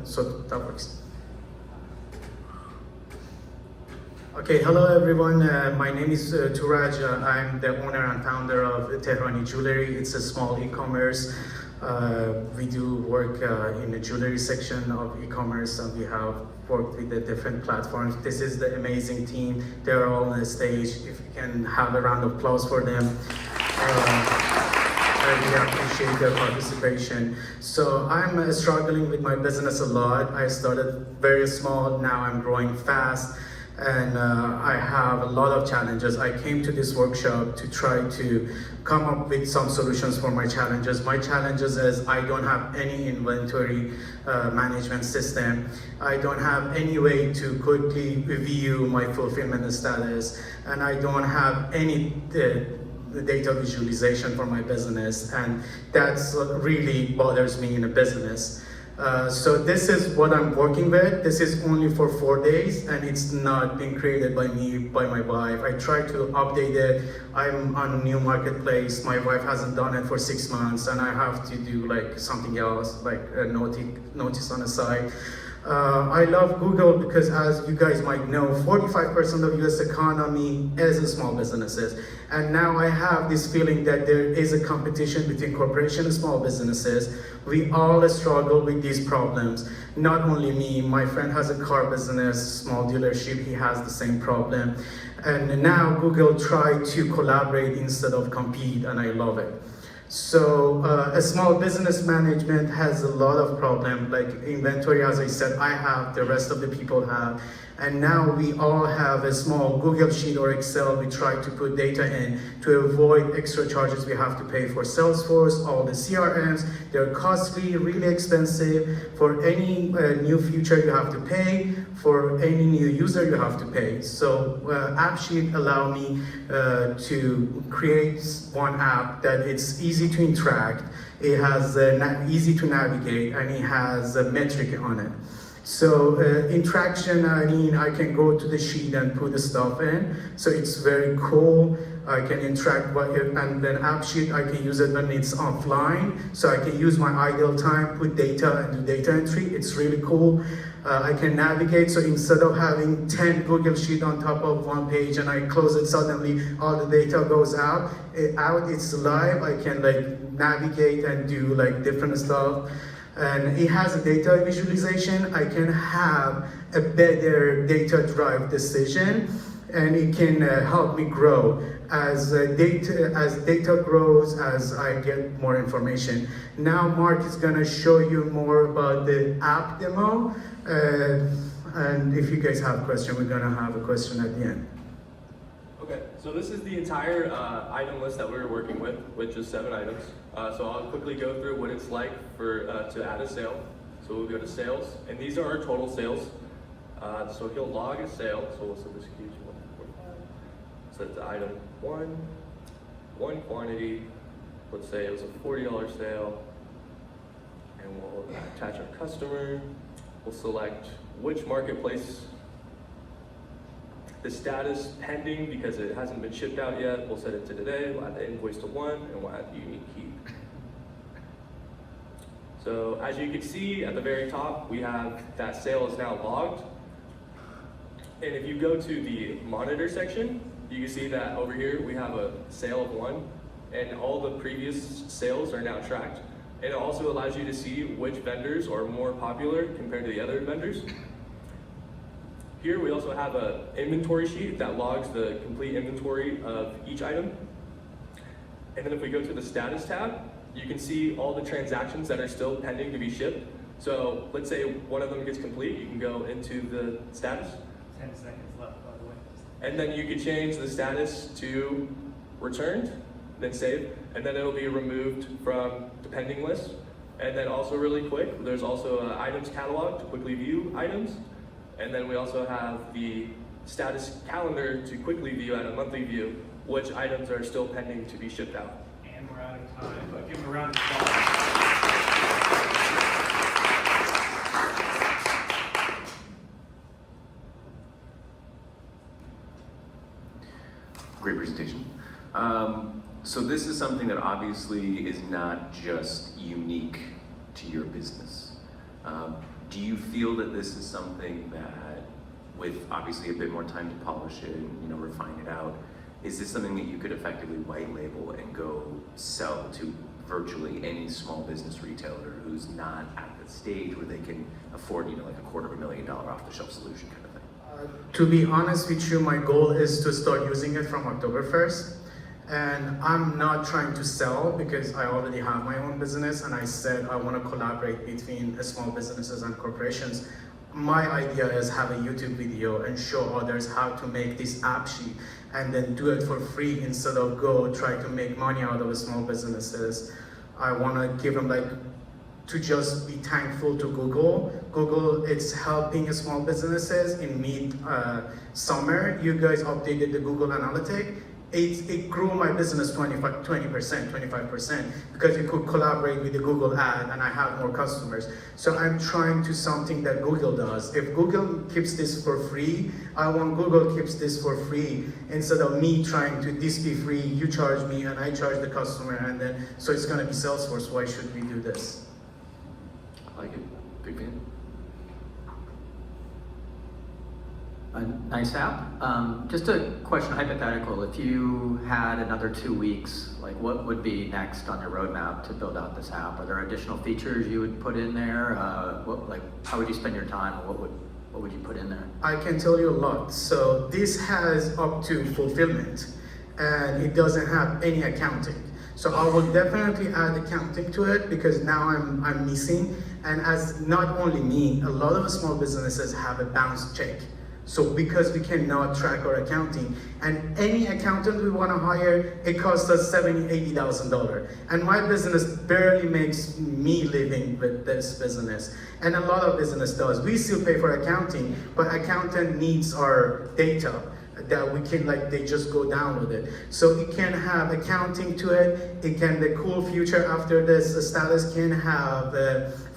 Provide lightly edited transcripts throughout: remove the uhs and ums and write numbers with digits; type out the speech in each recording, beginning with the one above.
so that works. Okay, hello everyone. My name is Turaj. I'm the owner and founder of Tehrani Jewelry. It's a small e-commerce. We do work in the jewelry section of e-commerce, and we have worked with the different platforms. This is the amazing team. They're all on the stage. If you can have a round of applause for them. I really appreciate their participation. So I'm struggling with my business a lot. I started very small, now I'm growing fast, and I have a lot of challenges. I came to this workshop to try to come up with some solutions for my challenges. My challenges is I don't have any inventory management system. I don't have any way to quickly review my fulfillment status, and I don't have any the data visualization for my business, and that's what really bothers me in a business. So this is what I'm working with. This is only for 4 days, and it's not been created by me, by my wife. I tried to update it. I'm on a new marketplace. My wife hasn't done it for 6 months, and I have to do like something else, like a notice on the side. I love Google because, as you guys might know, 45% of US economy is small businesses. And now I have this feeling that there is a competition between corporations and small businesses. We all struggle with these problems. Not only me, my friend has a car business, small dealership, he has the same problem. And now Google tried to collaborate instead of compete, and I love it. So a small business management has a lot of problem, like inventory, as I said, I have, the rest of the people have. And now we all have a small Google Sheet or Excel. We try to put data in to avoid extra charges we have to pay for Salesforce, all the CRMs. They're costly, really expensive. For any new feature you have to pay. For any new user you have to pay. So AppSheet allow me to create one app that it's easy to interact, it has easy to navigate, and it has a metric on it. So interaction, I mean, I can go to the sheet and put the stuff in. So it's very cool. I can interact with it, and then AppSheet, I can use it when it's offline. So I can use my idle time, put data and do data entry. It's really cool. I can navigate, so instead of having 10 Google Sheet on top of one page and I close it, suddenly all the data goes out, it's live. I can like navigate and do like different stuff. And it has a data visualization. I can have a better data-driven decision, and it can help me grow. As data grows, as I get more information. Now Mark is gonna show you more about the app demo. And if you guys have a question, we're gonna have a question at the end. Okay, so this is the entire item list that we're working with just 7 items. So I'll quickly go through what it's like for to add a sale. So we'll go to sales, and these are our total sales. So he'll log a sale, so we'll set this key to 145. Set the item 1 quantity. Let's say it was a $40 sale, and we'll attach our customer. We'll select which marketplace. The status pending because it hasn't been shipped out yet. We'll set it to today. We'll add the invoice to 1, and we'll add the unique key. So as you can see at the very top, we have that sale is now logged. And if you go to the monitor section, you can see that over here we have a sale of 1, and all the previous sales are now tracked. And it also allows you to see which vendors are more popular compared to the other vendors. Here we also have an inventory sheet that logs the complete inventory of each item. And then if we go to the status tab, you can see all the transactions that are still pending to be shipped. So let's say one of them gets complete, you can go into the status. 10 seconds left, by the way. And then you can change the status to returned, then save, and then it'll be removed from the pending list. And then also really quick, there's also an items catalog to quickly view items. And then we also have the status calendar to quickly view at a monthly view, which items are still pending to be shipped out. And we're out of time, but give them a round of applause. Great presentation. So this is something that obviously is not just unique to your business. Do you feel that this is something that, with obviously a bit more time to polish it and refine it out, is this something that you could effectively white label and go sell to virtually any small business retailer who's not at the stage where they can afford like $250,000 off-the-shelf solution kind of thing? To be honest with you, my goal is to start using it from October 1st. And I'm not trying to sell because I already have my own business, and I said I want to collaborate between small businesses and corporations. My idea is have a YouTube video and show others how to make this app sheet and then do it for free instead of go try to make money out of small businesses. I want to give them to just be thankful to Google. Google, it's helping small businesses in mid-summer. You guys updated the Google Analytics. It grew my business 25% because you could collaborate with the Google ad and I have more customers. So I'm trying to something that Google does. If Google keeps this for free, I want Google keeps this for free instead of me trying to this be free, you charge me and I charge the customer, and then so it's gonna be Salesforce. Why should we do this? I like it. Big fan. A nice app. Just a question, hypothetical. If you had another 2 weeks, what would be next on your roadmap to build out this app? Are there additional features you would put in there? How would you spend your time? What would you put in there? I can tell you a lot. So this has up to fulfillment, and it doesn't have any accounting. So I will definitely add accounting to it because now I'm missing. And as not only me, a lot of small businesses have a bounce check. So because we cannot track our accounting, and any accountant we want to hire, it costs us $70,000, $80,000. And my business barely makes me living with this business. And a lot of business does. We still pay for accounting, but accountant needs our data that we can they just go download it. So it can have accounting to it. It can, the cool feature after this, the status can have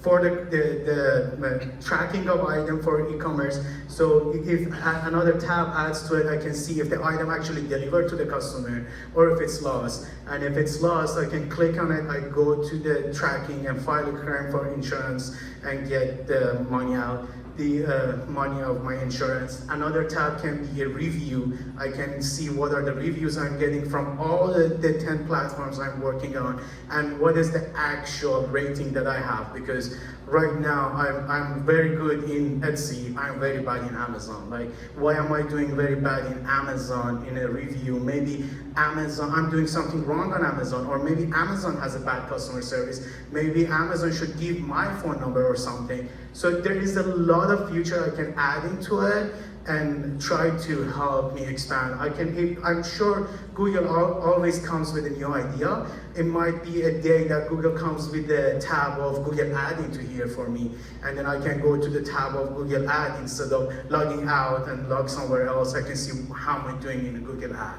for the tracking of item for e-commerce. So if another tab adds to it, I can see if the item actually delivered to the customer or if it's lost. And if it's lost, I can click on it, I go to the tracking and file a claim for insurance and get the money out. The money of my insurance. Another tab can be a review. I can see what are the reviews I'm getting from all the 10 platforms I'm working on and what is the actual rating that I have, because right now I'm very good in Etsy, I'm very bad in Amazon. Why am I doing very bad in Amazon in a review? Maybe Amazon, I'm doing something wrong on Amazon, or maybe Amazon has a bad customer service. Maybe Amazon should give my phone number or something. So there is a lot of feature I can add into it and try to help me expand. I'm sure Google always comes with a new idea. It might be a day that Google comes with the tab of Google Ad into here for me, and then I can go to the tab of Google Ad instead of logging out and log somewhere else. I can see how am I doing in the Google Ad.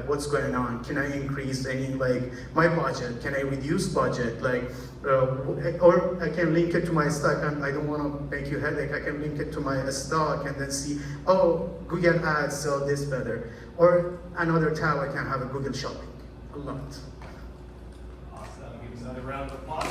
What's going on? Can I increase any, my budget? Can I reduce budget? Or I can link it to my stock, and I don't want to make you headache. I can link it to my stock and then see, oh, Google Ads sell this better. Or another tab, I can have a Google Shopping. A lot. Awesome. Give us another round of applause.